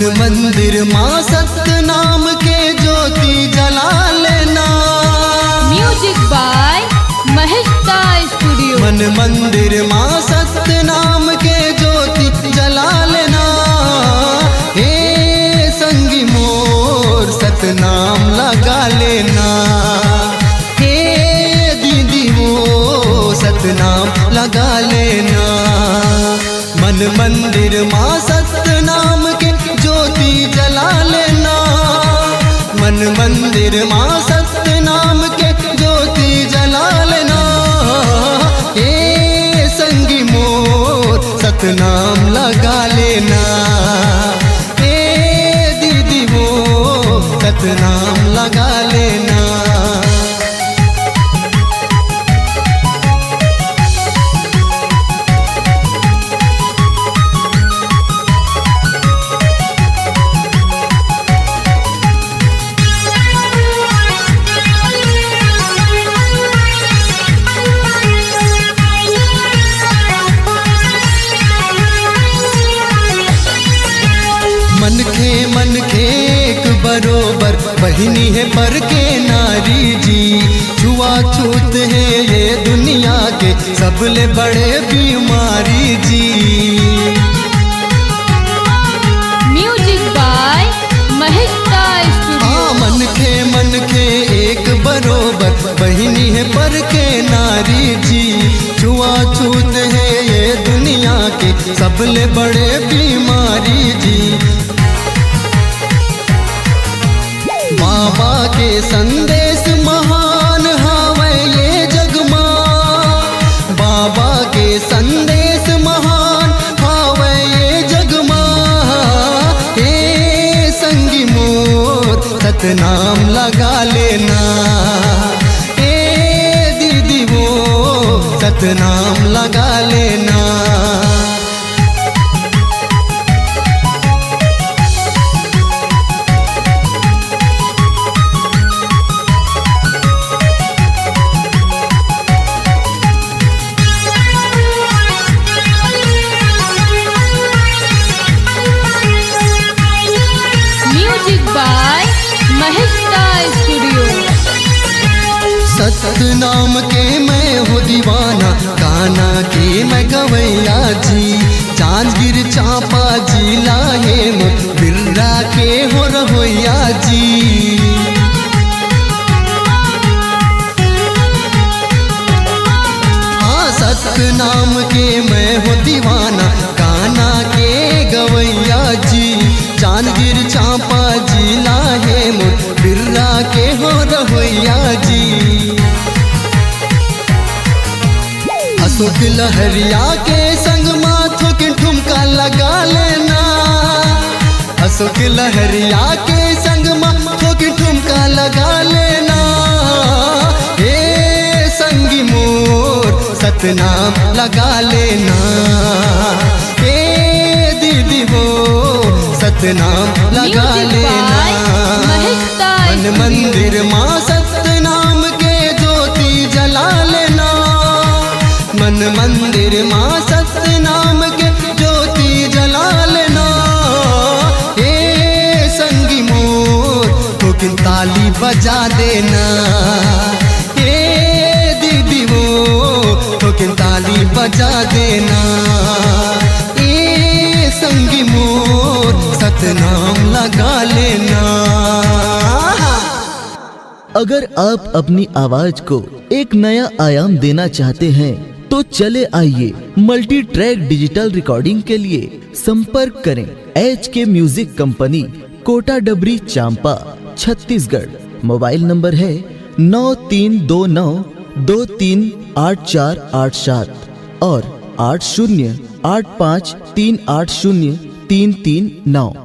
मन मंदिर माँ सत्य नाम के ज्योति जला लेना। Music by Maheshta studio. मन मंदिर माँ सत्य नाम के ज्योति जला लेना। हे संगी मोर सतनाम लगा लेना। हे दीदी वो सतनाम लगा लेना। मन मंदिर माँ सत्य नाम के ज्योति जला लेना। मन मंदिर माँ सत्य नाम के ज्योति जला लेना। हे संगी मोर सतनाम लगा लेना। हे दीदी वो सतनाम लगा लेना। मन के एक बरोबर बहिनी है पर के नारी जी। छुआछूत है ये दुनिया के सबले बड़े बीमारी जी। Music by Maheshta studio. मन के एक बरोबर बहिनी है पर के नारी जी। छुआछूत है ये दुनिया के सबले बड़े बीमारी जी। बाबा के संदेश महान हावे ये जग मां। बाबा के संदेश महान हावे ये जग मां। हे संगी मोर सतनाम लगा लेना। हे दीदी वो सतनाम लगा लेना। सत्य नाम के मैं हो दीवाना, गाना के मैं गवैया जी। जांजगीर चांपा जिला है बिरला के हो रहोया जी। हाँ सत्य नाम के मैं हो दीवाना, गाना के गवैया जी। जांजगीर चांपा जिला है बिरला के हो रहोया जी। अशोक लहरिया के संग माथों की ठुमका लगा लेना। अशोक लहरिया के संग माथों की ठुमका लगा लेना। हे संगी मोर सतनाम लगा लेना। हे दीदी वो सतनाम लगा लेना। मन मंदिर माँ सत्य नाम के ज्योति जला लेना। मन मंदिर माँ सत्य नाम के ज्योति जला लेना। हे संगी मोर तो ताली बजा देना। हे दीदी वो तो ताली बजा देना। हे संगी मोर सतनाम लगा लेना। अगर आप अपनी आवाज को एक नया आयाम देना चाहते हैं तो चले आइए मल्टी ट्रैक डिजिटल रिकॉर्डिंग के लिए संपर्क करें HK म्यूजिक कंपनी, कोटा डबरी, चांपा, छत्तीसगढ़। मोबाइल नंबर है 9329238487 और 8085380339।